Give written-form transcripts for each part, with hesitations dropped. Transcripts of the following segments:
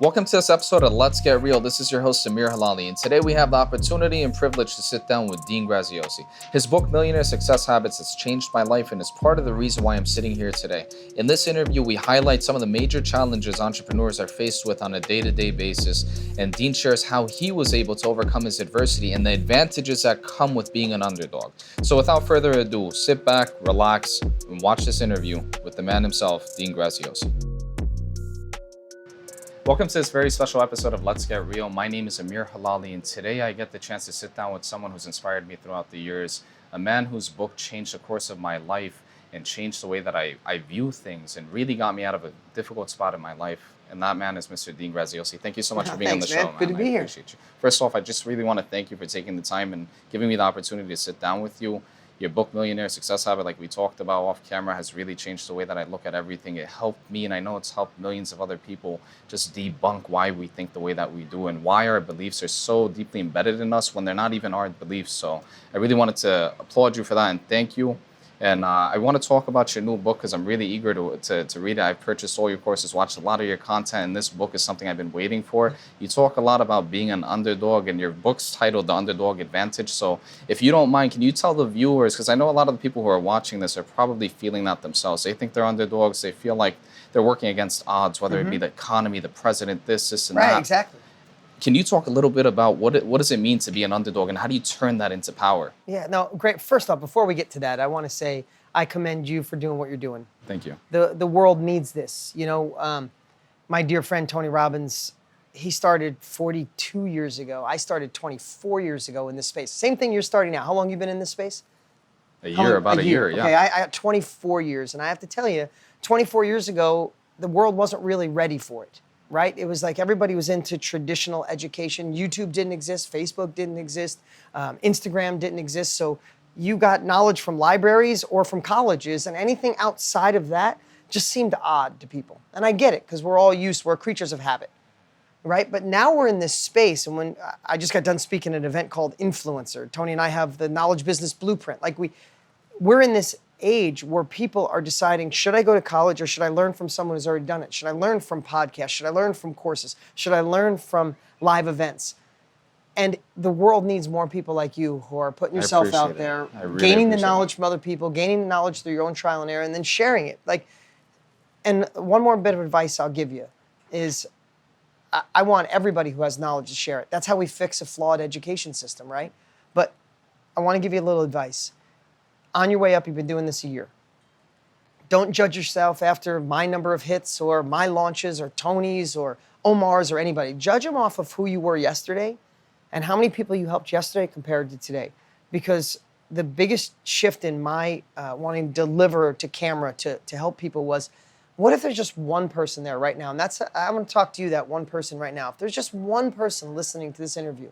Welcome to this episode of Let's Get Real. This is your host, Amir, Helaly, and today we have the opportunity and privilege to sit down with Dean Graziosi. His book, Millionaire Success Habits, has changed my life and is part of the reason why I'm sitting here today. In this interview, we highlight some of the major challenges entrepreneurs are faced with on a day-to-day basis, and Dean shares how he was able to overcome his adversity and the advantages that come with being an underdog. So without further ado, sit back, relax, and watch this interview with the man himself, Dean Graziosi. Welcome to this very special episode of Let's Get Real. My name is Amir, Helaly, and today I get the chance to sit down with someone who's inspired me throughout the years, a man whose book changed the course of my life and changed the way that I view things and really got me out of a difficult spot in my life. And that man is Mr. Dean Graziosi. Thank you so much for being on the show, man. Good to be here. I appreciate you. First off, I just really want to thank you for taking the time and giving me the opportunity to sit down with you. Your book, Millionaire Success Habits, like we talked about off camera, has really changed the way that I look at everything. It helped me, and I know it's helped millions of other people just debunk why we think the way that we do and why our beliefs are so deeply embedded in us when they're not even our beliefs. So I really wanted to applaud you for that and thank you. And I want to talk about your new book because I'm really eager to read it. I've purchased all your courses, watched a lot of your content, and this book is something I've been waiting for. You talk a lot about being an underdog, and your book's titled The Underdog Advantage. So if you don't mind, can you tell the viewers, because I know a lot of the people who are watching this are probably feeling that themselves. They think they're underdogs. They feel like they're working against odds, whether it be the economy, the president, this, and that. Right, exactly. Can you talk a little bit about what does it mean to be an underdog and how do you turn that into power? Yeah, no, great. First off, before we get to that, I want to say I commend you for doing what you're doing. Thank you. The world needs this. You know, my dear friend Tony Robbins, he started 42 years ago. I started 24 years ago in this space. Same thing you're starting now. How long you been in this space? About a year, yeah. Okay, I got 24 years, and I have to tell you, 24 years ago, the world wasn't really ready for it. Right? It was like everybody was into traditional education. YouTube didn't exist. Facebook didn't exist. Instagram didn't exist. So you got knowledge from libraries or from colleges, and anything outside of that just seemed odd to people. And I get it, because we're creatures of habit, right? But now we're in this space, and when I just got done speaking at an event called Influencer, Tony and I have the Knowledge Business Blueprint. Like we're in this age where people are deciding, should I go to college or should I learn from someone who's already done it? Should I learn from podcasts? Should I learn from courses? Should I learn from live events? And the world needs more people like you who are putting yourself out there, gaining the knowledge from other people, gaining the knowledge through your own trial and error, and then sharing it. And one more bit of advice I'll give you is I want everybody who has knowledge to share it. That's how we fix a flawed education system, right? But I want to give you a little advice. On your way up, you've been doing this a year. Don't judge yourself after my number of hits or my launches or Tony's or Omar's or anybody. Judge them off of who you were yesterday and how many people you helped yesterday compared to today. Because the biggest shift in my wanting to deliver to camera to help people was, what if there's just one person there right now? And I'm going to talk to you, that one person right now. If there's just one person listening to this interview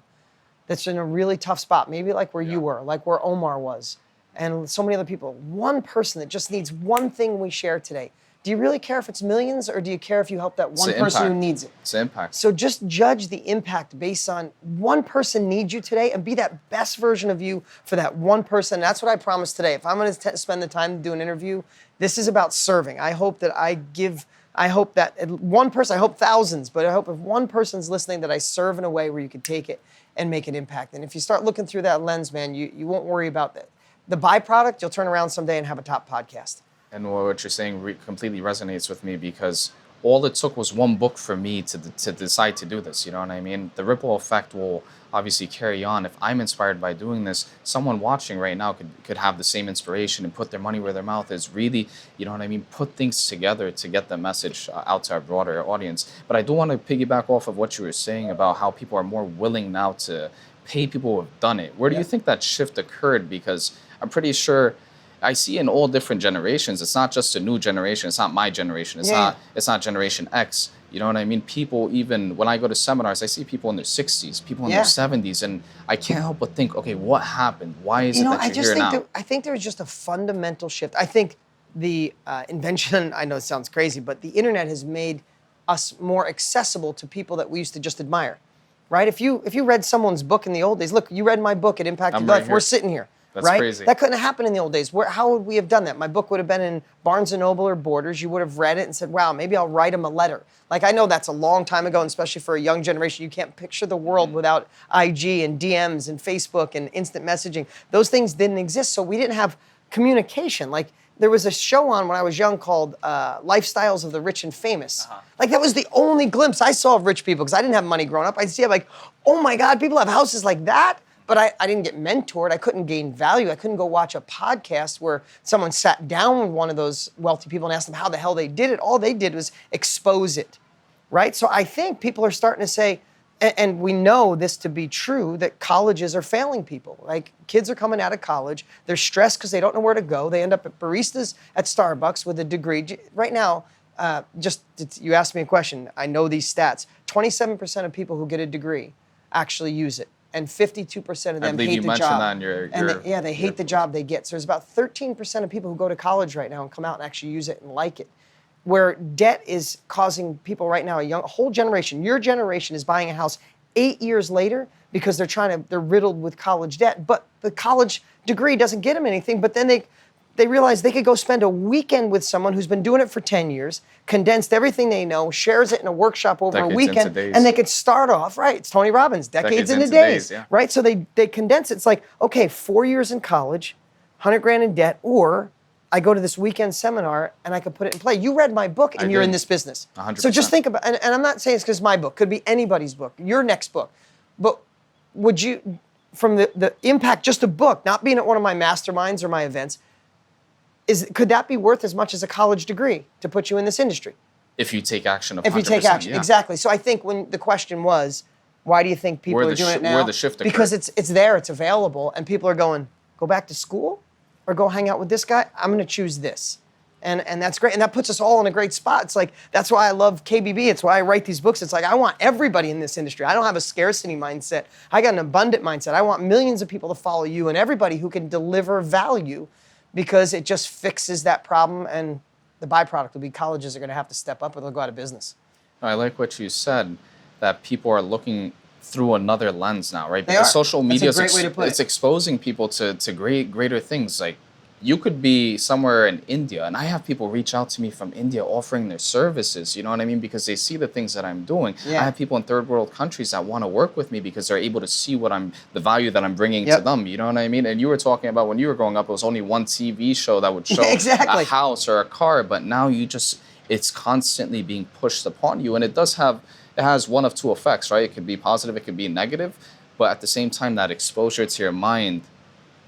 that's in a really tough spot, maybe like where you were, like where Omar was, and so many other people, one person that just needs one thing we share today. Do you really care if it's millions, or do you care if you help that one person who needs it? It's impact. So just judge the impact based on one person needs you today and be that best version of you for that one person. That's what I promise today. If I'm going to spend the time to do an interview, this is about serving. I hope that I hope that one person, I hope thousands, but I hope if one person's listening that I serve in a way where you can take it and make an impact. And if you start looking through that lens, man, you won't worry about that. The byproduct, you'll turn around someday and have a top podcast. And what you're saying completely resonates with me because all it took was one book for me to decide to do this. You know what I mean? The ripple effect will obviously carry on. If I'm inspired by doing this, someone watching right now could have the same inspiration and put their money where their mouth is. Really, you know what I mean? Put things together to get the message out to our broader audience. But I do want to piggyback off of what you were saying about how people are more willing now to pay people who have done it. Where do you think that shift occurred? Because I'm pretty sure I see in all different generations. It's not just a new generation. It's not my generation. It's not Generation X. You know what I mean? People, even when I go to seminars, I see people in their 60s, people in their 70s, and I can't help but think, okay, what happened? Why is it that you're here now? I think there was just a fundamental shift. I think the invention, I know it sounds crazy, but the internet has made us more accessible to people that we used to just admire, right? If you read someone's book in the old days, look, you read my book, it impacted your life. We're sitting here. That's right? crazy. That couldn't happen in the old days. How would we have done that? My book would have been in Barnes & Noble or Borders. You would have read it and said, wow, maybe I'll write them a letter. Like, I know that's a long time ago, and especially for a young generation, you can't picture the world without IG and DMs and Facebook and instant messaging. Those things didn't exist, so we didn't have communication. Like, there was a show on when I was young called Lifestyles of the Rich and Famous. Like, that was the only glimpse I saw of rich people, because I didn't have money growing up. I'd see, I'm like, oh my God, people have houses like that? But I didn't get mentored. I couldn't gain value. I couldn't go watch a podcast where someone sat down with one of those wealthy people and asked them how the hell they did it. All they did was expose it, right? So I think people are starting to say, and we know this to be true, that colleges are failing people. Like, kids are coming out of college. They're stressed because they don't know where to go. They end up at baristas at Starbucks with a degree. Right now, you asked me a question. I know these stats. 27% of people who get a degree actually use it. And 52% of them hate the job. They hate the job they get. So there's about 13% of people who go to college right now and come out and actually use it and like it. Where debt is causing people right now, a whole generation, your generation is buying a house 8 years later because they're riddled with college debt. But the college degree doesn't get them anything. But then they realize they could go spend a weekend with someone who's been doing it for 10 years, condensed everything they know, shares it in a workshop over a weekend, and they could start off, right, it's Tony Robbins, decades into days, yeah. right? So they condense it. It's like, okay, 4 years in college, 100 grand in debt, or I go to this weekend seminar and I could put it in play. You read my book and you're in this business. 100%. So just think about, and I'm not saying it's because my book, could be anybody's book, your next book, but would you, from the impact, just a book, not being at one of my masterminds or my events, could that be worth as much as a college degree to put you in this industry? If you take action of 100%. If you take action, yeah. Exactly. So I think when the question was, why do you think people are doing it now? Where the shift occurred. Because it's there, it's available, and people are going, go back to school or go hang out with this guy? I'm going to choose this. And that's great. And that puts us all in a great spot. It's like, that's why I love KBB. It's why I write these books. It's like, I want everybody in this industry. I don't have a scarcity mindset. I got an abundant mindset. I want millions of people to follow you and everybody who can deliver value, because it just fixes that problem, and the byproduct will be colleges are going to have to step up or they'll go out of business. I like what you said, that people are looking through another lens now, right? They Because are. social media That's a great way to put it's it. exposing people to greater things. Like, you could be somewhere in India, and I have people reach out to me from India offering their services, you know what I mean? Because they see the things that I'm doing. Yeah. I have people in third world countries that want to work with me because they're able to see the value that I'm bringing to them, you know what I mean? And you were talking about when you were growing up, it was only one TV show that would show Exactly. a house or a car, but now it's constantly being pushed upon you, and it has one of two effects, right? It could be positive, it could be negative, but at the same time, that exposure to your mind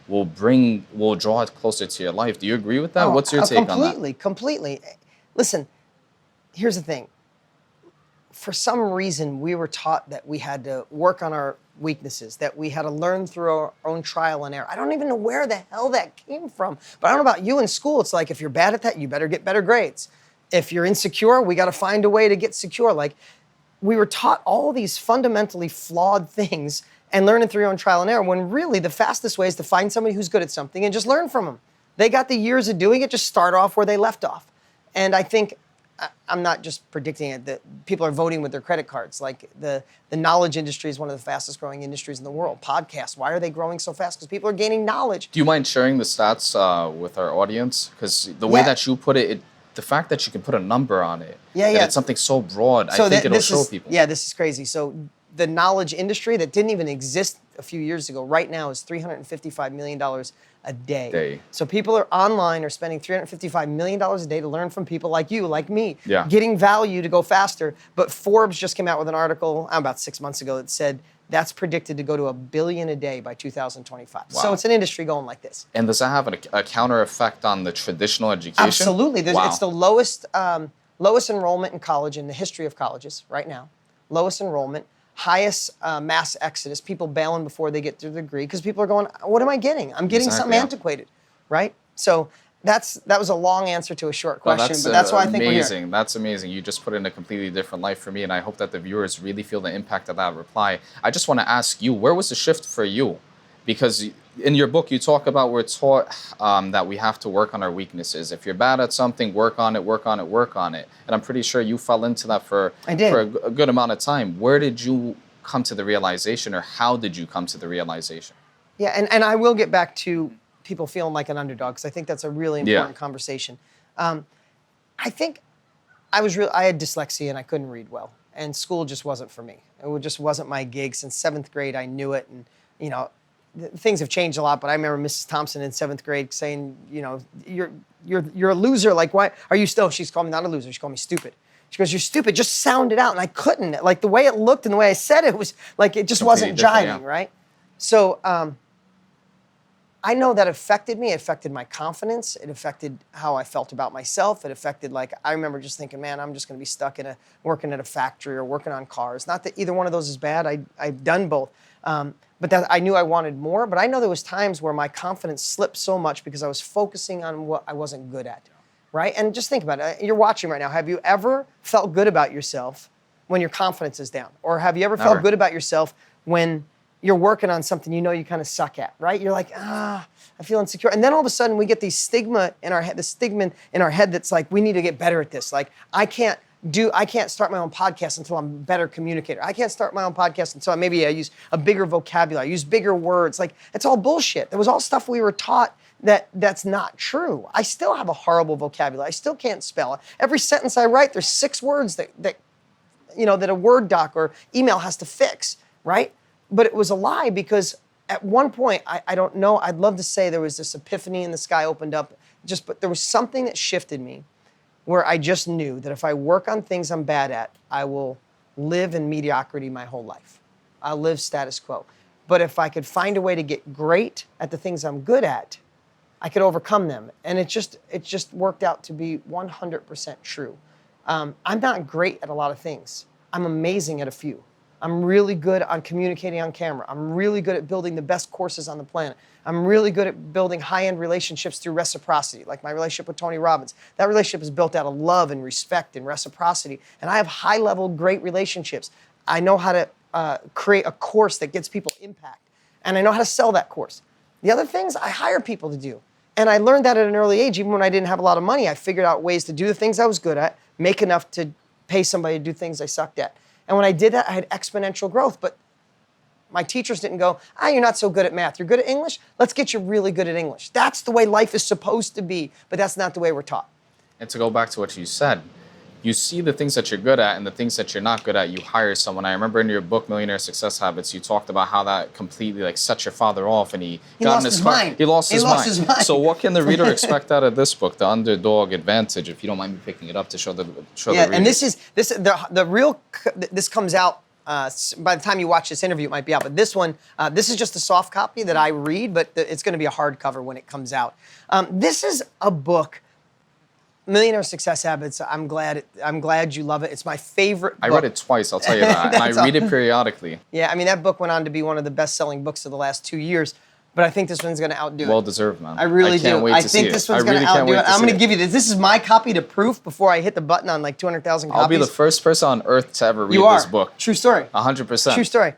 will draw it closer to your life. Do you agree with that? What's your take on that? Completely. Listen, here's the thing. For some reason, we were taught that we had to work on our weaknesses, that we had to learn through our own trial and error. I don't even know where the hell that came from. But I don't know about you in school. It's like, if you're bad at that, you better get better grades. If you're insecure, we got to find a way to get secure. Like, we were taught all these fundamentally flawed things and learning through your own trial and error, when really the fastest way is to find somebody who's good at something and just learn from them. They got the years of doing it, just start off where they left off. And I think, I'm not just predicting it, that people are voting with their credit cards. Like, the knowledge industry is one of the fastest growing industries in the world. Podcasts, why are they growing so fast? Because people are gaining knowledge. Do you mind sharing the stats with our audience? Because the way that you put it, the fact that you can put a number on it, and it's something so broad, I think it'll show people. Yeah, this is crazy. So the knowledge industry that didn't even exist a few years ago, right now is $355 million a day. So people are spending $355 million a day to learn from people like you, like me, getting value to go faster. But Forbes just came out with an article about 6 months ago that said that's predicted to go to $1 billion a day by 2025. Wow. So it's an industry going like this. And does that have a counter effect on the traditional education? Absolutely. It's the lowest enrollment in college in the history of colleges right now. Lowest enrollment. Highest mass exodus, people bailing before they get their degree, because people are going, what am I getting? I'm getting something antiquated, right? So that was a long answer to a short question, but that's why I think we're here. That's amazing. You just put it in a completely different light for me, and I hope that the viewers really feel the impact of that reply. I just want to ask you, where was the shift for you? Because in your book, you talk about we're taught that we have to work on our weaknesses. If you're bad at something, work on it, work on it, work on it. And I'm pretty sure you fell into that for a good amount of time. Where did you come to the realization, or how did you come to the realization? Yeah, and I will get back to people feeling like an underdog because I think that's a really important conversation. I think I had dyslexia and I couldn't read well, and school just wasn't for me. Just wasn't my gig. Since 7th grade, I knew it, and you know, things have changed a lot. But I remember Mrs. Thompson in 7th grade saying, you know, you're a loser. Like, why are you still? She's called me not a loser. She called me stupid. She goes, you're stupid. Just sound it out, and I couldn't. Like the way it looked and the way I said it was like it just wasn't jiving, right? So I know that affected me. It affected my confidence. It affected how I felt about myself. It affected, like, I remember just thinking, man, I'm just going to be stuck working at a factory or working on cars. Not that either one of those is bad. I've done both. But that I knew I wanted more. But I know there was times where my confidence slipped so much because I was focusing on what I wasn't good at, right? And just think about it. You're watching right now. Have you ever felt good about yourself when your confidence is down? Or have you ever felt good about yourself when you're working on something you know you kind of suck at, right? You're like, I feel insecure. And then all of a sudden we get the stigma in our head that's like, we need to get better at this. Like, I can't start my own podcast until I'm a better communicator. I can't start my own podcast until maybe I use a bigger vocabulary, I use bigger words. Like, it's all bullshit. It was all stuff we were taught that's not true. I still have a horrible vocabulary. I still can't spell. Every sentence I write, there's 6 words that a Word doc or email has to fix, right? But it was a lie because at one point, I don't know, I'd love to say there was this epiphany and the sky opened up, but there was something that shifted me where I just knew that if I work on things I'm bad at, I will live in mediocrity my whole life. I'll live status quo. But if I could find a way to get great at the things I'm good at, I could overcome them. And it just worked out to be 100% true. I'm not great at a lot of things. I'm amazing at a few. I'm really good on communicating on camera. I'm really good at building the best courses on the planet. I'm really good at building high-end relationships through reciprocity, like my relationship with Tony Robbins. That relationship is built out of love and respect and reciprocity. And I have high-level, great relationships. I know how to create a course that gets people impact. And I know how to sell that course. The other things, I hire people to do. And I learned that at an early age. Even when I didn't have a lot of money, I figured out ways to do the things I was good at, make enough to pay somebody to do things I sucked at. And when I did that, I had exponential growth. But my teachers didn't go, you're not so good at math. You're good at English? Let's get you really good at English. That's the way life is supposed to be, but that's not the way we're taught. And to go back to what you said, you see the things that you're good at and the things that you're not good at, you hire someone. I remember in your book, Millionaire Success Habits, you talked about how that completely set your father off and he got in his car. Mind. He lost his mind. So what can the reader expect out of this book, The Underdog Advantage, if you don't mind me picking it up to show the reader? And this comes out, by the time you watch this interview, it might be out. But this one, this is just a soft copy that I read, but it's going to be a hardcover when it comes out. This is a book, Millionaire Success Habits. I'm glad you love it. It's my favorite book. I read it twice, I'll tell you that. And I read it periodically. Yeah, I mean, that book went on to be one of the best-selling books of the last 2 years. But I think this one's going to outdo it. Well deserved, man. I really do. I think this one's going to outdo it. I'm going to give you this. This is my copy to proof before I hit the button on 200,000 copies. I'll be the first person on earth to ever read this book. True story. 100%. True story.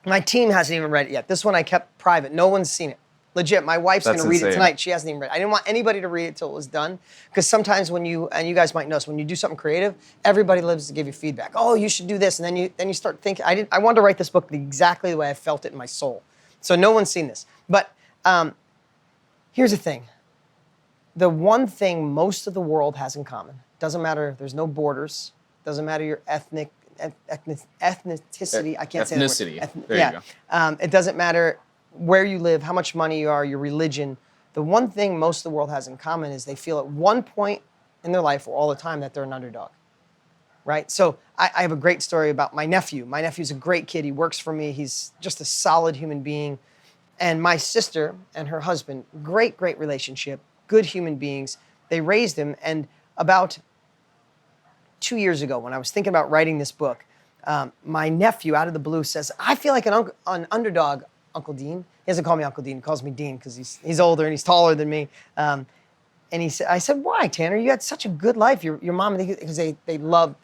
My team hasn't even read it yet. This one I kept private. No one's seen it. Legit, my wife's going to read it tonight. She hasn't even read it. I didn't want anybody to read it till it was done. Because sometimes and you guys might notice, when you do something creative, everybody lives to give you feedback. Oh, you should do this. And then you start thinking, I wanted to write this book exactly the way I felt it in my soul. So no one's seen this. But here's the thing. The one thing most of the world has in common, doesn't matter, there's no borders, doesn't matter your ethnicity, I can't say that word. Ethnicity. There you go. It doesn't matter where you live, how much money you are, your religion. The one thing most of the world has in common is they feel at one point in their life or all the time that they're an underdog, right? So I have a great story about my nephew. My nephew's a great kid. He works for me. He's just a solid human being. And my sister and her husband, great relationship, good human beings. They raised him. And about 2 years ago, when I was thinking about writing this book, my nephew, out of the blue, says, I feel like an underdog, Uncle Dean. He doesn't call me Uncle Dean. He calls me Dean because he's older and he's taller than me. And I said, why, Tanner? You had such a good life. Your mom, because they love,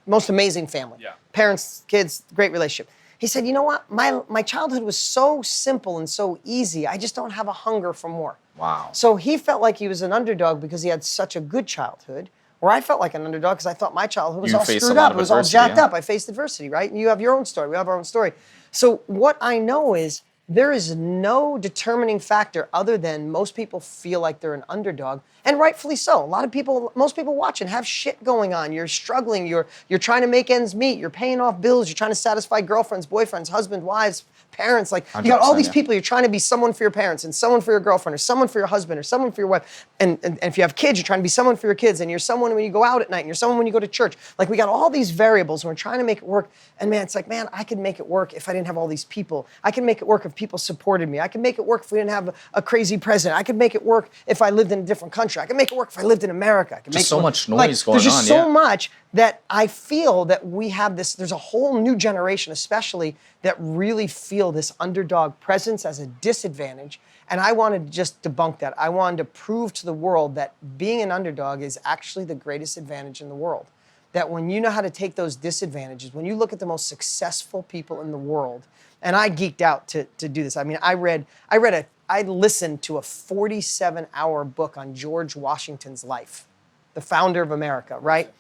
most amazing family. Yeah. Parents, kids, great relationship. He said, you know what? My childhood was so simple and so easy. I just don't have a hunger for more. Wow. So he felt like he was an underdog because he had such a good childhood, where I felt like an underdog because I thought my childhood was You all faced a screwed lot up. of It was all adversity, jacked yeah. up. I faced adversity, right? And you have your own story. We have our own story. So what I know is there is no determining factor other than most people feel like they're an underdog, and rightfully so. Most people watching have shit going on. You're struggling. You're trying to make ends meet. You're paying off bills. You're trying to satisfy girlfriends, boyfriends, husbands, wives, parents. Like you got all 100%, these yeah. people. You're trying to be someone for your parents and someone for your girlfriend or someone for your husband or someone for your wife. And if you have kids, you're trying to be someone for your kids, and you're someone when you go out at night, and you're someone when you go to church. Like we got all these variables, and we're trying to make it work. And man, it's like, man, I could make it work if I didn't have all these people. I can make it work if people supported me. I could make it work if we didn't have a crazy president. I could make it work if I lived in a different country. I could make it work if I lived in America. I could make Just it so work. much noise Like, going there's just on, so yeah. much that I feel that we have this, there's a whole new generation especially that really feel this underdog presence as a disadvantage. And I wanted to just debunk that. I wanted to prove to the world that being an underdog is actually the greatest advantage in the world. That when you know how to take those disadvantages, when you look at the most successful people in the world, and I geeked out to do this. I mean, I listened to a 47-hour book on George Washington's life, the founder of America, right?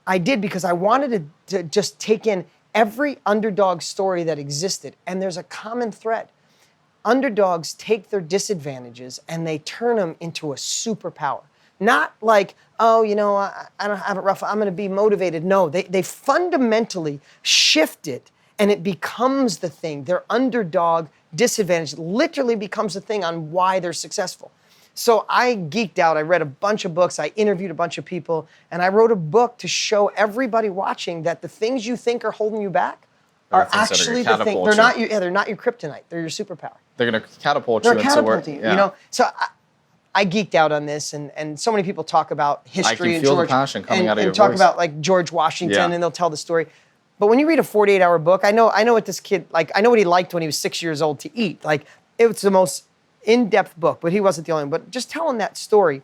I did because I wanted to just take in every underdog story that existed, and there's a common thread. Underdogs take their disadvantages and they turn them into a superpower. Not like, oh, you know, I don't have it rough, I'm gonna be motivated. No, they fundamentally shift it and it becomes the thing. Their underdog disadvantage literally becomes the thing on why they're successful. So I geeked out, I read a bunch of books, I interviewed a bunch of people, and I wrote a book to show everybody watching that the things you think are holding you back are things that are gonna actually the thing. catapult They're not your kryptonite, they're your superpower. They're going to catapult They're you into where, catapulting you, you know? So I geeked out on this, and so many people talk about history feel the and passion coming out of your talk voice. about like George Washington, Yeah. and they'll tell the story. But when you read a 48-hour book, I know what this kid, like, I know what he liked when he was 6 years old to eat. Like, it was the most in-depth book, but he wasn't the only one. But just telling that story,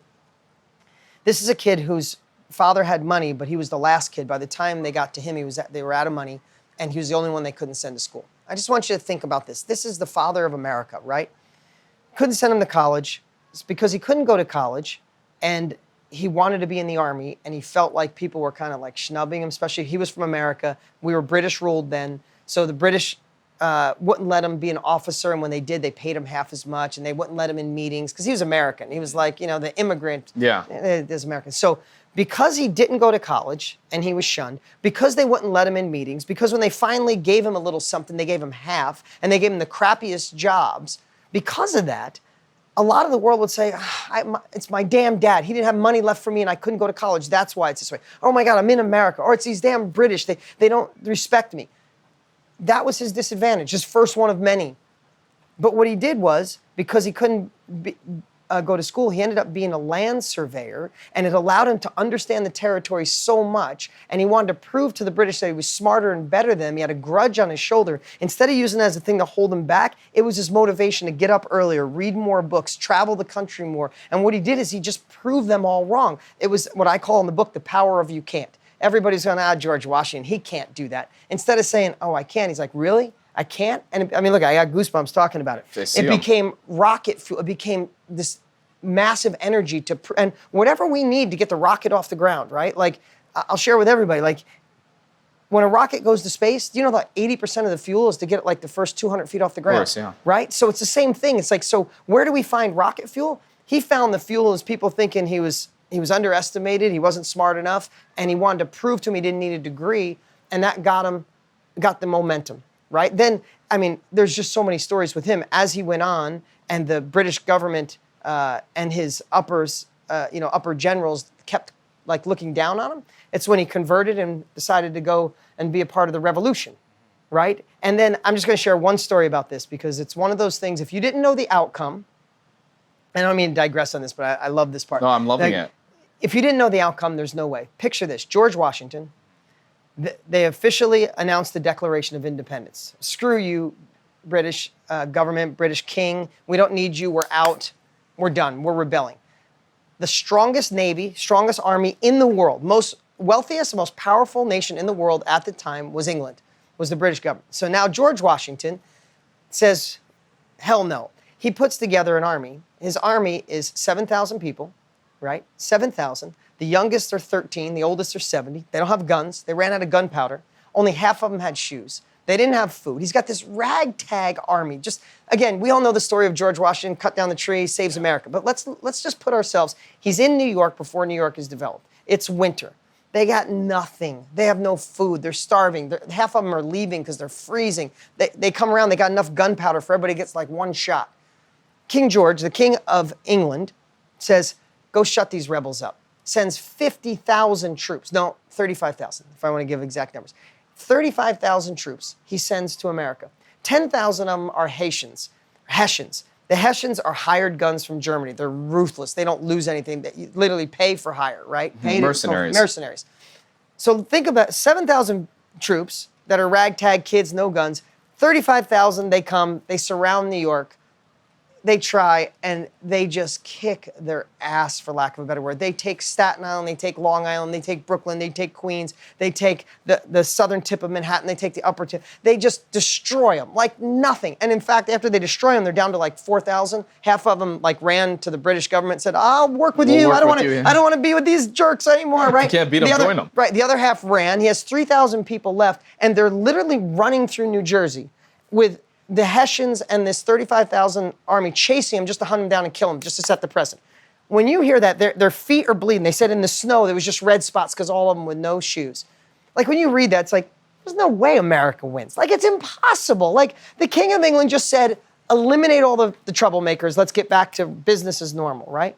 this is a kid whose father had money, but he was the last kid. By the time they got to him, they were out of money, and he was the only one they couldn't send to school. I just want you to think about this. This is the father of America, right? Couldn't send him to college. It's because he couldn't go to college, and he wanted to be in the army, and he felt like people were kind of like snubbing him, especially he was from America. We were British ruled then, so the British wouldn't let him be an officer, and when they did, they paid him half as much, and they wouldn't let him in meetings because he was American. He was like, you know, the immigrant. Yeah. There's Americans. So because he didn't go to college and he was shunned, because they wouldn't let him in meetings, because when they finally gave him a little something, they gave him half, and they gave him the crappiest jobs, because of that, a lot of the world would say, it's my damn dad. He didn't have money left for me and I couldn't go to college. That's why it's this way. Oh my God, I'm in America. Or it's these damn British. They don't respect me. That was his disadvantage, his first one of many. But what he did was, because he couldn't go to school, he ended up being a land surveyor, and it allowed him to understand the territory so much, and he wanted to prove to the British that he was smarter and better than them. He had a grudge on his shoulder. Instead of using it as a thing to hold him back, it was his motivation to get up earlier, read more books, travel the country more. And what he did is he just proved them all wrong. It was what I call in the book, the power of you can't. Everybody's going, George Washington, he can't do that. Instead of saying, oh, I can, he's like, really? I can't? And I mean, look, I got goosebumps talking about it. It became rocket fuel. It became this massive energy and whatever we need to get the rocket off the ground, right? Like, I'll share with everybody, like, when a rocket goes to space, do you know that 80% of the fuel is to get it like the first 200 feet off the ground? Of course, yeah. Right? So it's the same thing. It's like, so where do we find rocket fuel? He found the fuel as people thinking he was underestimated, he wasn't smart enough, and he wanted to prove to him he didn't need a degree, and that got the momentum. Right? Then, I mean, there's just so many stories with him as he went on, and the British government and his upper generals kept like looking down on him. It's when he converted and decided to go and be a part of the revolution, right? And then I'm just going to share one story about this because it's one of those things. If you didn't know the outcome, and I don't mean to digress on this, but I love this part. No, I'm loving it. If you didn't know the outcome, there's no way. Picture this: George Washington. They officially announced the Declaration of Independence. Screw you, British government, British king. We don't need you. We're out. We're done. We're rebelling. The strongest navy, strongest army in the world, most wealthiest, most powerful nation in the world at the time was England, was the British government. So now George Washington says, hell no. He puts together an army. His army is 7,000 people, right? 7,000. The youngest are 13, the oldest are 70. They don't have guns. They ran out of gunpowder. Only half of them had shoes. They didn't have food. He's got this ragtag army. Just, again, we all know the story of George Washington, cut down the tree, saves America. But let's just put ourselves, he's in New York before New York is developed. It's winter. They got nothing. They have no food. They're starving. Half of them are leaving because they're freezing. They come around, they got enough gunpowder for everybody gets like one shot. King George, the King of England, says, go shut these rebels up. Sends 50,000 troops. No, 35,000, if I want to give exact numbers. 35,000 troops he sends to America. 10,000 of them are Hessians. The Hessians are hired guns from Germany. They're ruthless. They don't lose anything. They literally pay for hire, right? Mercenaries. So think about 7,000 troops that are ragtag kids, no guns. 35,000, they come, they surround New York. They try, and they just kick their ass, for lack of a better word. They take Staten Island, they take Long Island, they take Brooklyn, they take Queens, they take the southern tip of Manhattan, they take the upper tip. They just destroy them like nothing. And in fact, after they destroy them, they're down to like 4,000. Half of them like ran to the British government and said, I'll work with you. I don't want to be with these jerks anymore, right? You can't beat them, join them. Right, the other half ran. He has 3,000 people left, and they're literally running through New Jersey with the Hessians and this 35,000 army chasing him just to hunt him down and kill him, just to set the precedent. When you hear that, their feet are bleeding. They said in the snow there was just red spots because all of them with no shoes. Like when you read that, it's like, there's no way America wins. Like it's impossible. Like the King of England just said, eliminate all the troublemakers. Let's get back to business as normal, right?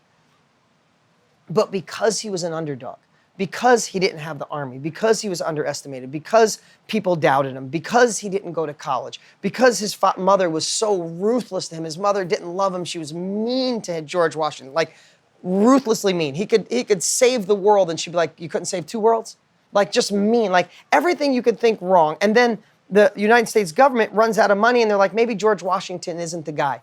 But because he was an underdog, because he didn't have the army, because he was underestimated, because people doubted him, because he didn't go to college, because his mother was so ruthless to him. His mother didn't love him. She was mean to George Washington, like ruthlessly mean. He could save the world, and she'd be like, you couldn't save two worlds? Like just mean, like everything you could think wrong. And then the United States government runs out of money, and they're like, maybe George Washington isn't the guy.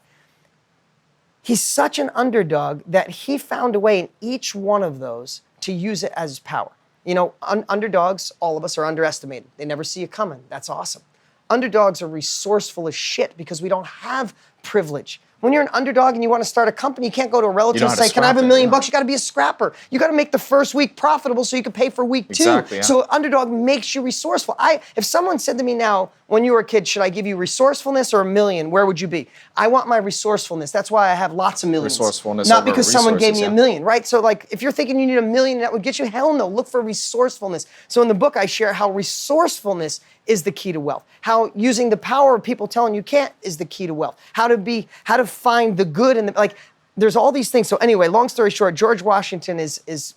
He's such an underdog that he found a way in each one of those to use it as power. You know, underdogs, all of us are underestimated. They never see you coming. That's awesome. Underdogs are resourceful as shit because we don't have privilege. When you're an underdog and you want to start a company, you can't go to a relative and say, can I have $1 million? You got to be a scrapper. You got to make the first week profitable so you can pay for week two. Exactly, yeah. So underdog makes you resourceful. If someone said to me now, when you were a kid, should I give you resourcefulness or $1 million? Where would you be? I want my resourcefulness. That's why I have lots of millions. Resourcefulness. Not because someone gave me $1 million, right? So like, if you're thinking you need $1 million, that would get you, hell no, look for resourcefulness. So in the book, I share how resourcefulness is the key to wealth. How using the power of people telling you can't is the key to wealth. How to find the good and there's all these things. So anyway, long story short, George Washington is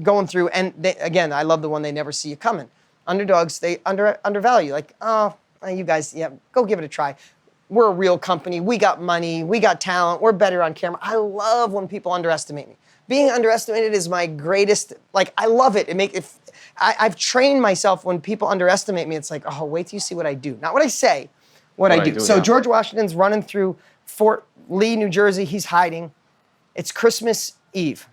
going through, and again, I love the one, they never see you coming. Underdogs, they undervalue. Like, oh, you guys, yeah, go give it a try. We're a real company. We got money. We got talent. We're better on camera. I love when people underestimate me. Being underestimated is my greatest, like, I love it. I've trained myself when people underestimate me, it's like, oh, wait till you see what I do. Not what I say, what I do. So yeah. George Washington's running through Fort Lee, New Jersey. He's hiding. It's Christmas Eve.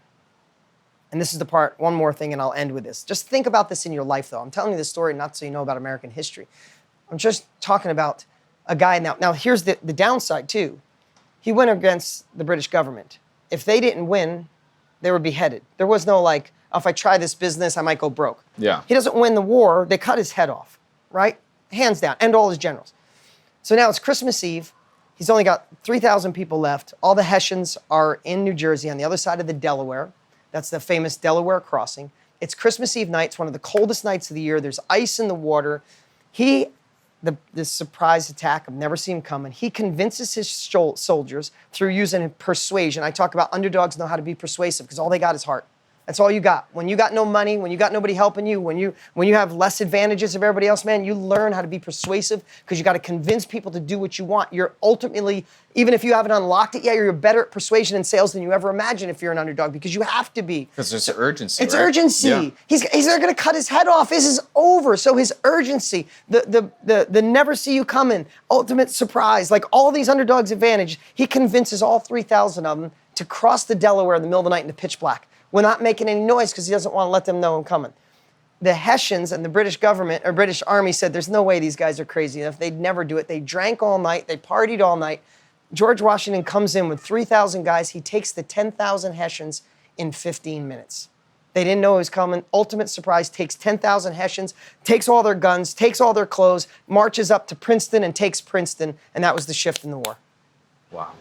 And this is the part, one more thing, and I'll end with this. Just think about this in your life, though. I'm telling you this story not so you know about American history. I'm just talking about a guy. Now here's the downside, too. He went against the British government. If they didn't win, they were beheaded. There was no like, oh, if I try this business, I might go broke. Yeah. He doesn't win the war. They cut his head off, right? Hands down, and all his generals. So now it's Christmas Eve. He's only got 3,000 people left. All the Hessians are in New Jersey on the other side of the Delaware. That's the famous Delaware crossing. It's Christmas Eve night. It's one of the coldest nights of the year. There's ice in the water. This surprise attack, I've never seen him coming. He convinces his soldiers through using persuasion. I talk about underdogs know how to be persuasive because all they got is heart. That's all you got. When you got no money, when you got nobody helping you, when you have less advantages of everybody else, man, you learn how to be persuasive because you got to convince people to do what you want. You're ultimately, even if you haven't unlocked it yet, you're better at persuasion and sales than you ever imagine if you're an underdog because you have to be. Because there's urgency. It's urgency. Yeah. He's going to cut his head off. This is over. So his urgency, the never see you coming, ultimate surprise, like all these underdogs' advantage, he convinces all 3,000 of them to cross the Delaware in the middle of the night in the pitch black. We're not making any noise because he doesn't want to let them know I'm coming. The Hessians and the British government or British army said there's no way these guys are crazy enough. They'd never do it. They drank all night. They partied all night. George Washington comes in with 3,000 guys. He takes the 10,000 Hessians in 15 minutes. They didn't know it was coming. Ultimate surprise, takes 10,000 Hessians, takes all their guns, takes all their clothes, marches up to Princeton and takes Princeton, and that was the shift in the war. Wow.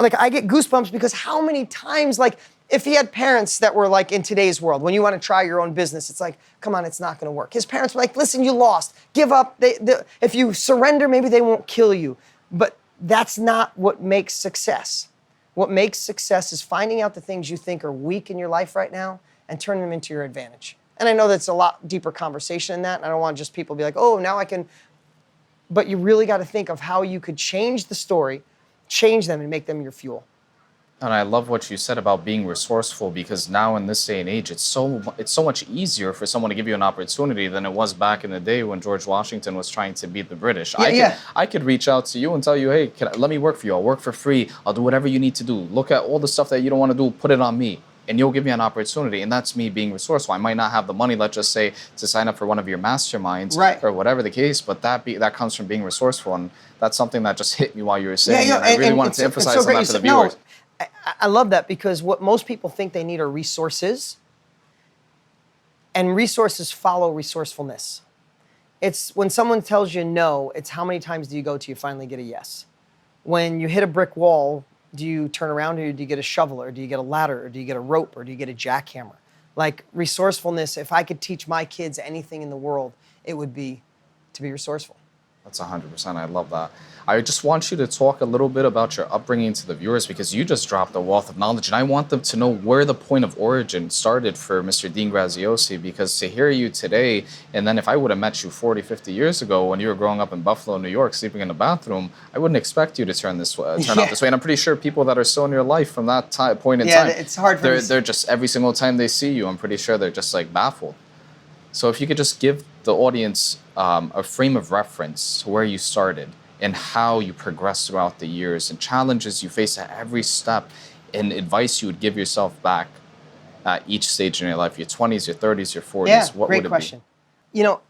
Like, I get goosebumps because how many times, like, if he had parents that were like in today's world, when you want to try your own business, it's like, come on, it's not going to work. His parents were like, listen, you lost. Give up. If you surrender, maybe they won't kill you. But that's not what makes success. What makes success is finding out the things you think are weak in your life right now and turning them into your advantage. And I know that's a lot deeper conversation than that. And I don't want just people to be like, oh, now I can. But you really got to think of how you could change the story, change them, and make them your fuel. And I love what you said about being resourceful, because now in this day and age, it's so much easier for someone to give you an opportunity than it was back in the day when George Washington was trying to beat the British. I could reach out to you and tell you, hey, let me work for you. I'll work for free. I'll do whatever you need to do. Look at all the stuff that you don't want to do. Put it on me. And you'll give me an opportunity. And that's me being resourceful. I might not have the money, let's just say, to sign up for one of your masterminds, right, or whatever the case, but that comes from being resourceful. And that's something that just hit me while you were saying it. And I really wanted to emphasize on that for the viewers. No, I love that, because what most people think they need are resources, and resources follow resourcefulness. It's when someone tells you no, it's how many times do you go till you finally get a yes. When you hit a brick wall, do you turn around, or do you get a shovel, or do you get a ladder, or do you get a rope, or do you get a jackhammer? Like, resourcefulness, if I could teach my kids anything in the world, it would be to be resourceful. That's 100%. I love that. I just want you to talk a little bit about your upbringing to the viewers, because you just dropped a wealth of knowledge, and I want them to know where the point of origin started for Mr. Dean Graziosi, because to hear you today, and then if I would have met you 40, 50 years ago when you were growing up in Buffalo, New York, sleeping in the bathroom, I wouldn't expect you to turn out this way. And I'm pretty sure people that are still in your life from that point in time, it's hard for they're just, every single time they see you, I'm pretty sure they're just like baffled. So if you could just give the audience a frame of reference to where you started and how you progressed throughout the years and challenges you faced at every step, and advice you would give yourself back at each stage in your life, your 20s, your 30s, your 40s, what would it be? Great question. You know,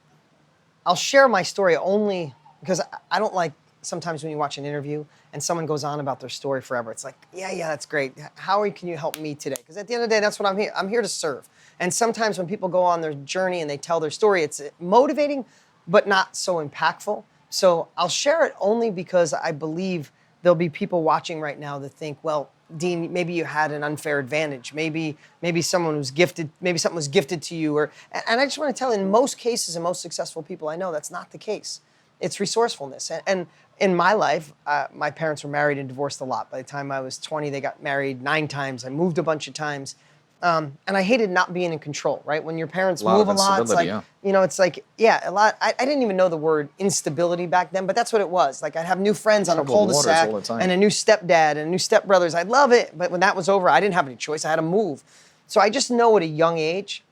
I'll share my story only because I don't like sometimes when you watch an interview and someone goes on about their story forever. It's like, yeah, that's great. How can you help me today? Because at the end of the day, that's what I'm here. I'm here to serve. And sometimes when people go on their journey and they tell their story, it's motivating, but not so impactful. So I'll share it only because I believe there'll be people watching right now that think, well, Dean, maybe you had an unfair advantage. Maybe someone was gifted, maybe something was gifted to you. And I just want to tell you, in most cases, and most successful people I know, that's not the case. It's resourcefulness. And in my life, my parents were married and divorced a lot. By the time I was 20, they got married 9 times. I moved a bunch of times. And I hated not being in control, right? When your parents move a lot, it's like, it's like, a lot. I didn't even know the word instability back then, but that's what it was. Like, I'd have new friends on a cul-de-sac and a new stepdad and new stepbrothers. I'd love it, but when that was over, I didn't have any choice. I had to move. So I just know at a young age,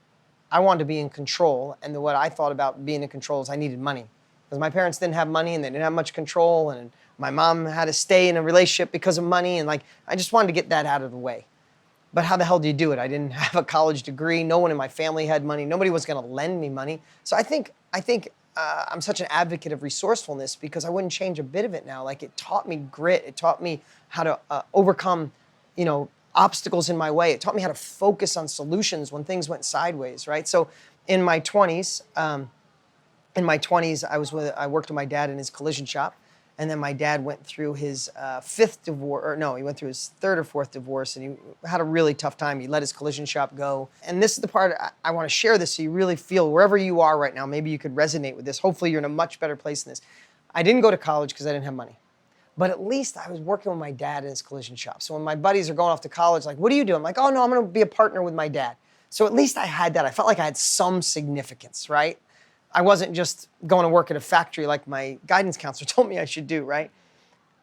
I wanted to be in control. And what I thought about being in control is I needed money. Because my parents didn't have money and they didn't have much control. And my mom had to stay in a relationship because of money. And I just wanted to get that out of the way. But how the hell do you do it? I didn't have a college degree. No one in my family had money. Nobody was going to lend me money. So I think I'm such an advocate of resourcefulness because I wouldn't change a bit of it now. Like, it taught me grit. It taught me how to overcome, obstacles in my way. It taught me how to focus on solutions when things went sideways, right? So in my 20s, I worked with my dad in his collision shop. And then my dad went through his he went through his 3rd or 4th divorce, and he had a really tough time. He let his collision shop go. And this is the part I want to share this so you really feel, wherever you are right now, maybe you could resonate with this. Hopefully you're in a much better place than this. I didn't go to college because I didn't have money. But at least I was working with my dad in his collision shop. So when my buddies are going off to college, like, what do you do? I'm like, oh, no, I'm going to be a partner with my dad. So at least I had that. I felt like I had some significance, right? I wasn't just going to work at a factory like my guidance counselor told me I should do, right?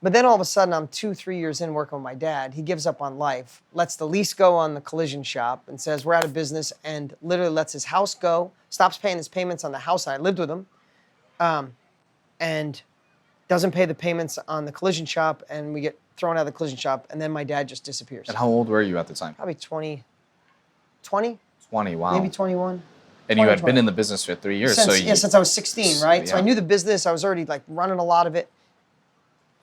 But then all of a sudden, I'm 2-3 years in working with my dad. He gives up on life, lets the lease go on the collision shop and says, we're out of business, and literally lets his house go, stops paying his payments on the house. I lived with him, and doesn't pay the payments on the collision shop, and we get thrown out of the collision shop, and then my dad just disappears. And how old were you at the time? Probably 20, 20, wow. Maybe 21. And you had been in the business for 3 years. Since I was 16, right? Yeah. So I knew the business. I was already running a lot of it.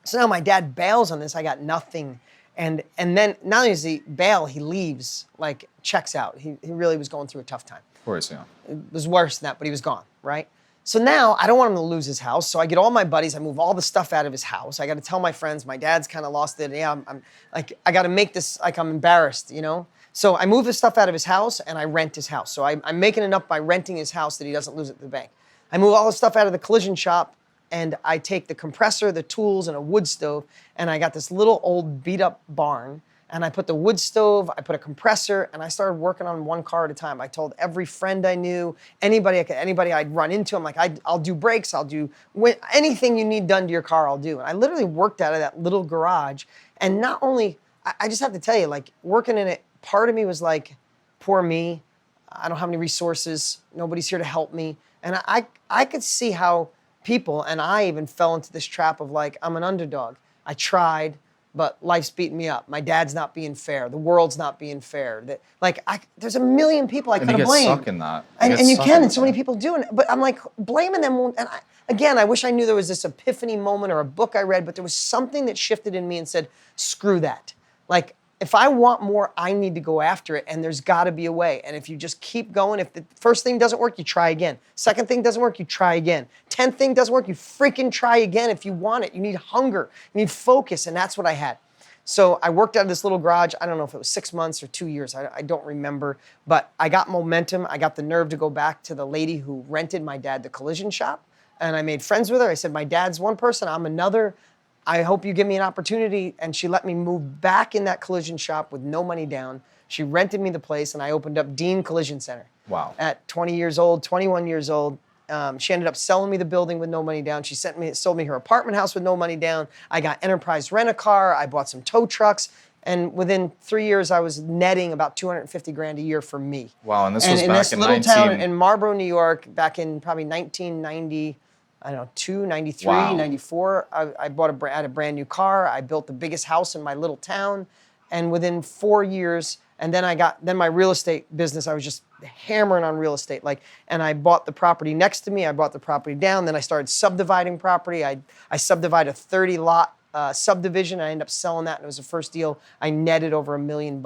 So now my dad bails on this. I got nothing. And then not only does he bail, he leaves, like checks out. He really was going through a tough time. Of course, yeah. It was worse than that, but he was gone, right? So now I don't want him to lose his house. So I get all my buddies, I move all the stuff out of his house. I got to tell my friends, my dad's kind of lost it. Yeah, I'm like, I got to make this, like I'm embarrassed, you know? So I move the stuff out of his house and I rent his house. So I'm making enough by renting his house that he doesn't lose it to the bank. I move all the stuff out of the collision shop and I take the compressor, the tools, and a wood stove, and I got this little old beat up barn, and I put the wood stove, I put a compressor, and I started working on one car at a time. I told every friend I knew, anybody I'd run into, I'm like, I'll do brakes, I'll do anything you need done to your car, I'll do. And I literally worked out of that little garage, and not only, I just have to tell you, like working in it, part of me was like, poor me, I don't have any resources, nobody's here to help me. And I could see how people, and I even fell into this trap of like, I'm an underdog. I tried, but life's beating me up. My dad's not being fair. The world's not being fair. There's a million people I could have blamed. And you get stuck in that. And you can, and so many people do. But I'm like, blaming them won't, and again, I wish I knew there was this epiphany moment or a book I read, but there was something that shifted in me and said, screw that. Like, if I want more, I need to go after it, and there's got to be a way. And if you just keep going, if the first thing doesn't work, you try again. Second thing doesn't work, you try again. 10th thing doesn't work, you freaking try again if you want it. You need hunger, you need focus, and that's what I had. So I worked out of this little garage. I don't know if it was 6 months or 2 years. I don't remember. But I got momentum. I got the nerve to go back to the lady who rented my dad the collision shop, and I made friends with her. I said, my dad's one person, I'm another. I hope you give me an opportunity. And she let me move back in that collision shop with no money down. She rented me the place, and I opened up Dean Collision Center. Wow. At 20 years old, 21 years old. She ended up selling me the building with no money down. She sold me her apartment house with no money down. I got Enterprise Rent-A-Car. I bought some tow trucks. And within 3 years, I was netting about 250 grand a year for me. Wow, and this was in back this in little 19... town in Marlboro, New York, back in probably 1990. I don't know, 93, Wow. 94. I had a brand new car. I built the biggest house in my little town. And within 4 years, and then my real estate business, I was just hammering on real estate. And I bought the property next to me. I bought the property down. Then I started subdividing property. I subdivided a 30 lot subdivision. I ended up selling that, and it was the first deal. I netted over $1 million,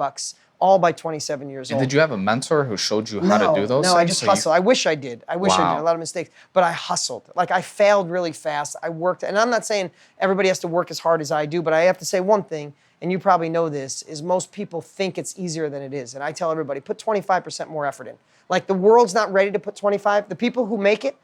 all by 27 years old. And did you have a mentor who showed you how to do those things? No, I just hustled. I wish I did. I wish I Wow. did. A lot of mistakes. But I hustled. Like, I failed really fast. I worked. And I'm not saying everybody has to work as hard as I do, but I have to say one thing, and you probably know this, is most people think it's easier than it is. And I tell everybody, put 25% more effort in. Like, the world's not ready to put 25. The people who make it,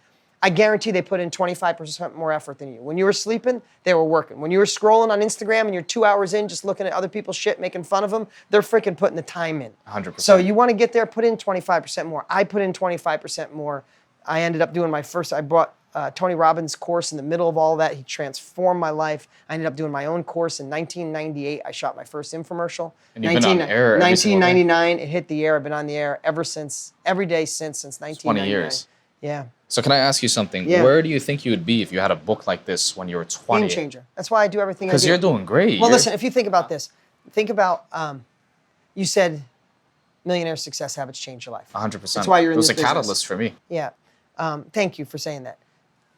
I guarantee they put in 25% more effort than you. When you were sleeping, they were working. When you were scrolling on Instagram and you're 2 hours in just looking at other people's shit, making fun of them, they're freaking putting the time in. 100%. So you want to get there, put in 25% more. I put in 25% more. I ended up doing I bought Tony Robbins' course in the middle of all that. He transformed my life. I ended up doing my own course in 1998. I shot my first infomercial. And you've been on air every single day? 1999, it hit the air. I've been on the air ever since, every day since 1999. 20 years. Yeah. So can I ask you something? Yeah. Where do you think you would be if you had a book like this when you were 20? Game changer. That's why I do everything I do. Because you're doing great. Well, listen, if you think about this, think about, you said Millionaire Success Habits changed your life. 100%. That's why you're in this this was a business. catalyst for me. Yeah. Thank you for saying that.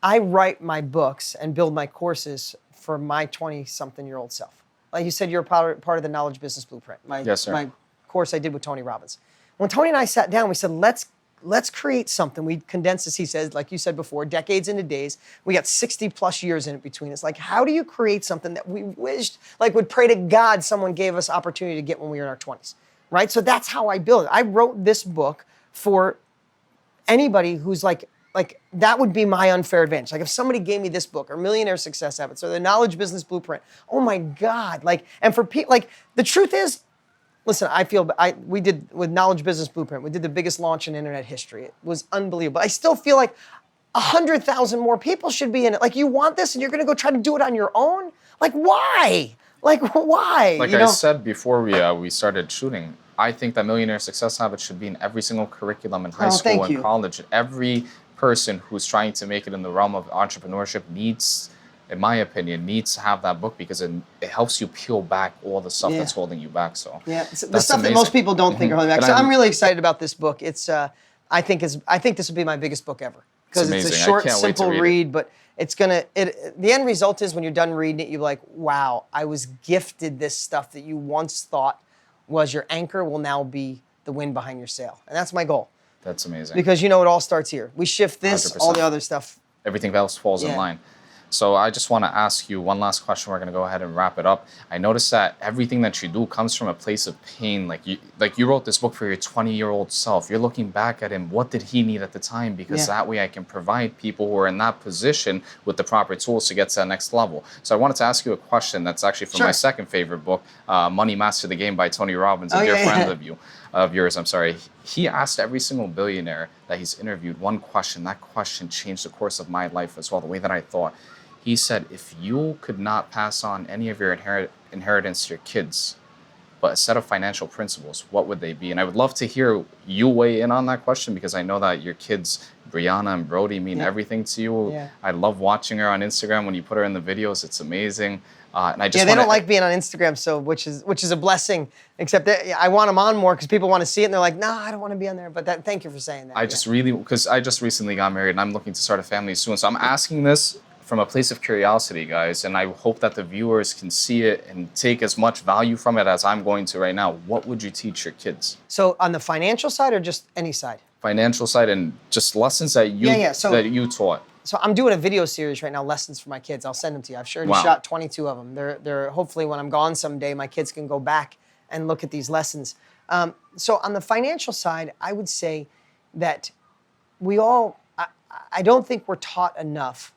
I write my books and build my courses for my 20-something-year-old self. Like you said, you're part of the Knowledge Business Blueprint. Yes, sir. My course I did with Tony Robbins. When Tony and I sat down, we said, let's create something. We condensed this, he says, like you said before, decades into days. We got 60 plus years in it between us. Like, how do you create something that we wished, like would pray to God someone gave us opportunity to get when we were in our 20s, right? So that's how I built it. I wrote this book for anybody who's like that would be my unfair advantage. Like, if somebody gave me this book or Millionaire Success Habits or the Knowledge Business Blueprint, oh my God. And for people, the truth is, listen, we did with Knowledge Business Blueprint, we did the biggest launch in internet history. It was unbelievable. I still feel like 100,000 more people should be in it. Like, you want this and you're gonna go try to do it on your own? Like, why? Like, why? Like I said before we started shooting, I think that Millionaire Success Habits should be in every single curriculum in high school and college. Every person who's trying to make it in the realm of entrepreneurship needs, in my opinion, needs to have that book, because it helps you peel back all the stuff that's holding you back. So yeah, the stuff that most people don't think are holding back. So I'm really excited about this book. It's I think this will be my biggest book ever. because it's a amazing. I short, can't wait to simple read it. read, but it's gonna. The end result is when you're done reading it, you're like, wow, I was gifted this stuff that you once thought was your anchor will now be the wind behind your sail, and that's my goal. That's amazing. Because it all starts here. We shift this, 100%. all the other stuff. Everything else falls in line. So I just want to ask you one last question. We're going to go ahead and wrap it up. I noticed that everything that you do comes from a place of pain. Like you wrote this book for your 20-year-old self. You're looking back at him. What did he need at the time? Because that way I can provide people who are in that position with the proper tools to get to that next level. So I wanted to ask you a question that's actually from my second favorite book, Money Master the Game by Tony Robbins, a dear friend of yours. I'm sorry. He asked every single billionaire that he's interviewed one question. That question changed the course of my life as well, the way that I thought. He said, if you could not pass on any of your inheritance to your kids, but a set of financial principles, what would they be? And I would love to hear you weigh in on that question, because I know that your kids, Brianna and Brody, mean everything to you. Yeah. I love watching her on Instagram. When you put her in the videos, it's amazing. And I just they don't like being on Instagram, so which is a blessing. Except that I want them on more because people want to see it, and they're like, "No, I don't want to be on there." But thank you for saying that. Because I just recently got married, and I'm looking to start a family soon. So I'm asking this from a place of curiosity, guys, and I hope that the viewers can see it and take as much value from it as I'm going to right now. What would you teach your kids? So on the financial side or just any side? Financial side and just lessons that you that you taught. So I'm doing a video series right now, lessons for my kids. I'll send them to you. I've already shot 22 of them. They're hopefully when I'm gone someday, my kids can go back and look at these lessons. So on the financial side, I would say that I don't think we're taught enough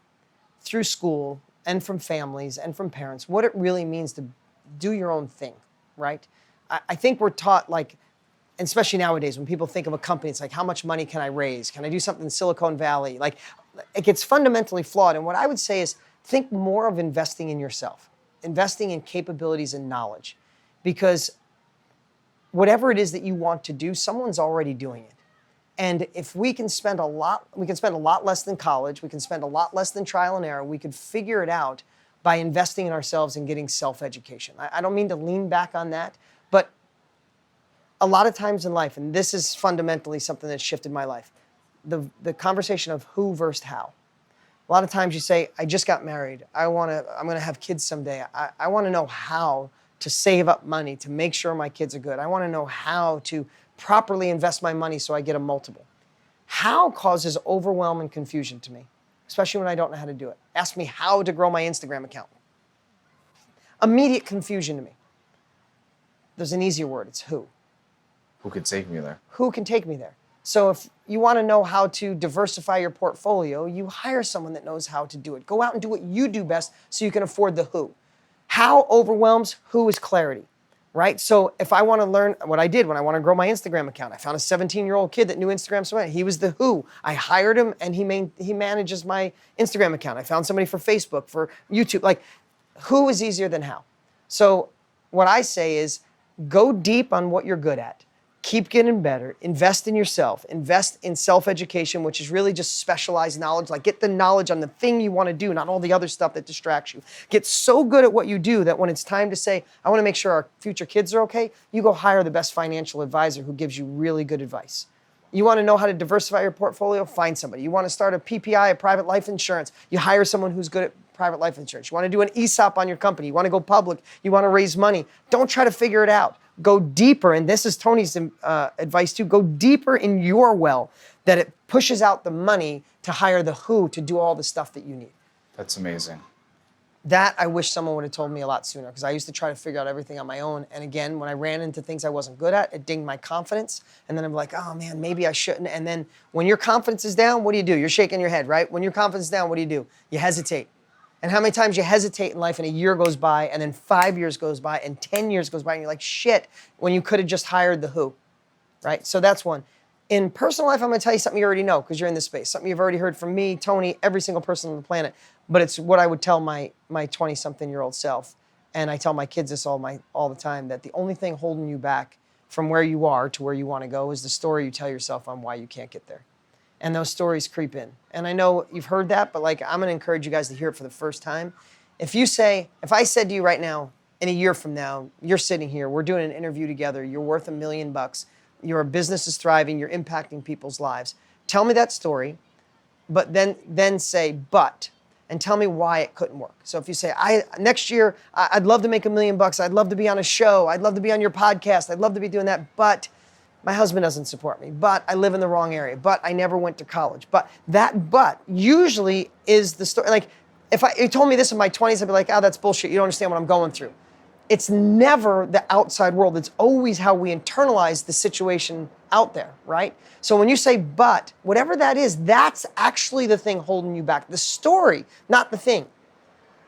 through school and from families and from parents what it really means to do your own thing, right? I think we're taught, like, and especially nowadays when people think of a company, it's like, how much money can I raise? Can I do something in Silicon Valley? Like, it gets fundamentally flawed. And what I would say is think more of investing in yourself, investing in capabilities and knowledge, because whatever it is that you want to do, someone's already doing it. And if we can spend a lot less than college, we can spend a lot less than trial and error, we could figure it out by investing in ourselves and getting self-education. I don't mean to lean back on that, but a lot of times in life, and this is fundamentally something that shifted my life, the conversation of who versus how. A lot of times you say, I just got married, I'm gonna have kids someday. I wanna know how to save up money to make sure my kids are good. I wanna know how to properly invest my money so I get a multiple. How causes overwhelm and confusion to me, especially when I don't know how to do it. Ask me how to grow my Instagram account. Immediate confusion to me. There's an easier word, it's who. Who could take me there? Who can take me there? So if you want to know how to diversify your portfolio, you hire someone that knows how to do it. Go out and do what you do best so you can afford the who. How overwhelms, who is clarity, right? So if I want to learn what I did when I want to grow my Instagram account, I found a 17-year-old kid that knew Instagram so well. He was the who. I hired him and he manages my Instagram account. I found somebody for Facebook, for YouTube. Like, who is easier than how? So what I say is go deep on what you're good at. Keep getting better, invest in yourself, invest in self-education, which is really just specialized knowledge. Like, get the knowledge on the thing you want to do, not all the other stuff that distracts you. Get so good at what you do that when it's time to say, I want to make sure our future kids are okay, you go hire the best financial advisor who gives you really good advice. You want to know how to diversify your portfolio? Find somebody. You want to start a PPI, a private life insurance? You hire someone who's good at private life insurance. You want to do an ESOP on your company? You want to go public? You want to raise money? Don't try to figure it out. Go deeper, and this is Tony's advice too, go deeper in your well, that it pushes out the money to hire the who to do all the stuff that you need. That's amazing. That I wish someone would have told me a lot sooner, because I used to try to figure out everything on my own. And again, when I ran into things I wasn't good at, it dinged my confidence. And then I'm like, oh man, maybe I shouldn't. And then when your confidence is down, what do? You're shaking your head, right? When your confidence is down, what do? You hesitate. And how many times you hesitate in life and a year goes by and then 5 years goes by and 10 years goes by and you're like, shit, when you could have just hired the who, right? So that's one. In personal life, I'm gonna tell you something you already know because you're in this space, something you've already heard from me, Tony, every single person on the planet, but it's what I would tell my 20-something-year-old self. And I tell my kids this all the time, that the only thing holding you back from where you are to where you wanna go is the story you tell yourself on why you can't get there. And those stories creep in. And I know you've heard that, but like, I'm gonna encourage you guys to hear it for the first time. If I said to you right now, in a year from now, you're sitting here, we're doing an interview together, you're worth $1 million, your business is thriving, you're impacting people's lives. Tell me that story, but then say, but, and tell me why it couldn't work. So if you say, next year, I'd love to make $1 million. I'd love to be on a show. I'd love to be on your podcast. I'd love to be doing that. But my husband doesn't support me. But I live in the wrong area. But I never went to college. But usually is the story. Like if you told me this in my 20s, I'd be like, oh, that's bullshit. You don't understand what I'm going through. It's never the outside world. It's always how we internalize the situation out there, right? So when you say but, whatever that is, that's actually the thing holding you back. The story, not the thing.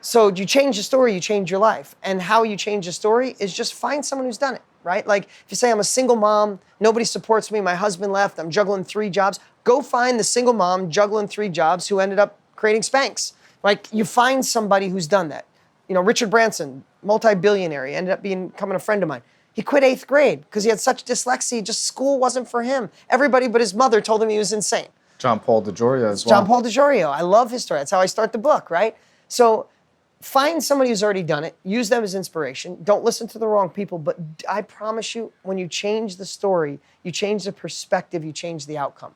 So you change the story, you change your life. And how you change the story is just find someone who's done it, right? Like if you say I'm a single mom, nobody supports me, my husband left, I'm juggling 3 jobs, go find the single mom juggling 3 jobs who ended up creating Spanx. Like you find somebody who's done that. You know, Richard Branson, multi-billionaire, he ended up becoming a friend of mine. He quit 8th grade because he had such dyslexia, just school wasn't for him. Everybody but his mother told him he was insane. John Paul DeJoria as well. John Paul DeJoria, I love his story. That's how I start the book, right? So find somebody who's already done it, use them as inspiration. Don't listen to the wrong people, but I promise you, when you change the story, you change the perspective, you change the outcome.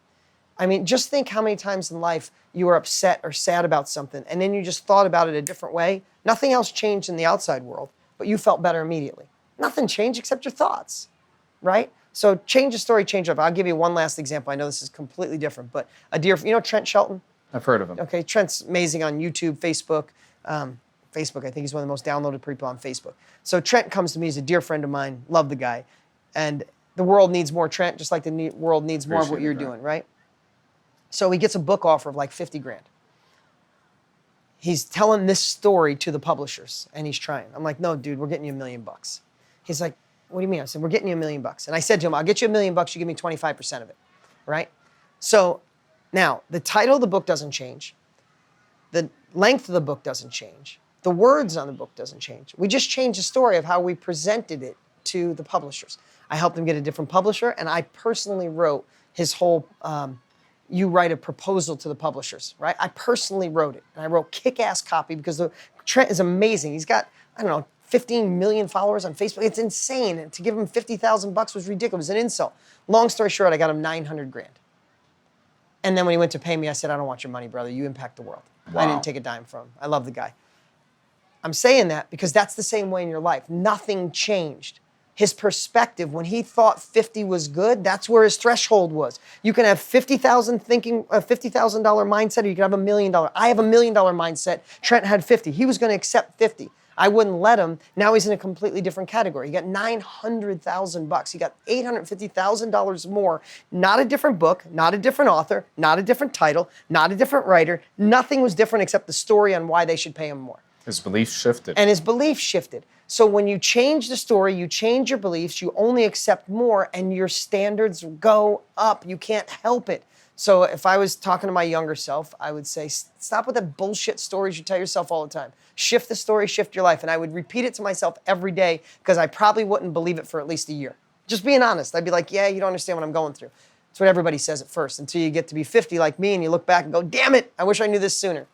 I mean, just think how many times in life you were upset or sad about something, and then you just thought about it a different way. Nothing else changed in the outside world, but you felt better immediately. Nothing changed except your thoughts, right? So change the story, change it up. I'll give you one last example. I know this is completely different, but you know Trent Shelton? I've heard of him. Okay, Trent's amazing on YouTube, Facebook. Facebook, I think he's one of the most downloaded people on Facebook. So Trent comes to me, he's a dear friend of mine, love the guy. And the world needs more Trent, just like the world needs more of what you're doing, right? So he gets a book offer of like 50 grand. He's telling this story to the publishers and he's trying. I'm like, no, dude, we're getting you $1 million. He's like, what do you mean? I said, we're getting you $1 million. And I said to him, I'll get you $1 million, you give me 25% of it, right? So now the title of the book doesn't change. The length of the book doesn't change. The words on the book doesn't change. We just changed the story of how we presented it to the publishers. I helped him get a different publisher and I personally wrote his whole, you write a proposal to the publishers, right? I personally wrote it. And I wrote kick-ass copy because Trent is amazing. He's got, I don't know, 15 million followers on Facebook. It's insane. And to give him $50,000 was ridiculous. It was an insult. Long story short, I got him 900 grand. And then when he went to pay me, I said, I don't want your money, brother. You impact the world. Wow. I didn't take a dime from him. I love the guy. I'm saying that because that's the same way in your life. Nothing changed. His perspective, when he thought 50 was good, that's where his threshold was. You can have $50,000 thinking, a $50,000 mindset, or you can have $1 million. I have $1 million mindset. Trent had 50. He was going to accept 50. I wouldn't let him. Now he's in a completely different category. He got $900,000. He got $850,000 more. Not a different book, not a different author, not a different title, not a different writer. Nothing was different except the story on why they should pay him more. His beliefs shifted. And his beliefs shifted. So when you change the story, you change your beliefs, you only accept more, and your standards go up. You can't help it. So if I was talking to my younger self, I would say, stop with the bullshit stories you tell yourself all the time. Shift the story, shift your life. And I would repeat it to myself every day because I probably wouldn't believe it for at least a year. Just being honest. I'd be like, yeah, you don't understand what I'm going through. That's what everybody says at first until you get to be 50 like me and you look back and go, damn it, I wish I knew this sooner.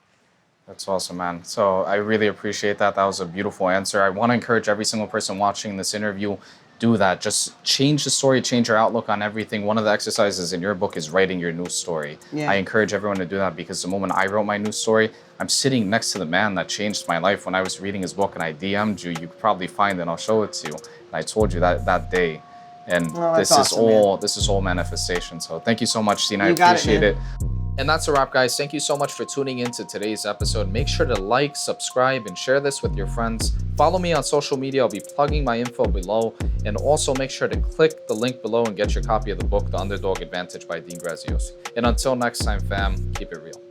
That's awesome, man. So I really appreciate that. That was a beautiful answer. I want to encourage every single person watching this interview, do that. Just change the story, change your outlook on everything. One of the exercises in your book is writing your news story. Yeah. I encourage everyone to do that because the moment I wrote my news story, I'm sitting next to the man that changed my life. When I was reading his book and I DM'd you, you could probably find it and I'll show it to you. And I told you that day. And this is all manifestation. So thank you so much, Dean. I appreciate it. And that's a wrap, guys. Thank you so much for tuning into today's episode. Make sure to like, subscribe, and share this with your friends. Follow me on social media. I'll be plugging my info below. And also make sure to click the link below and get your copy of the book, The Underdog Advantage by Dean Graziosi. And until next time, fam, keep it real.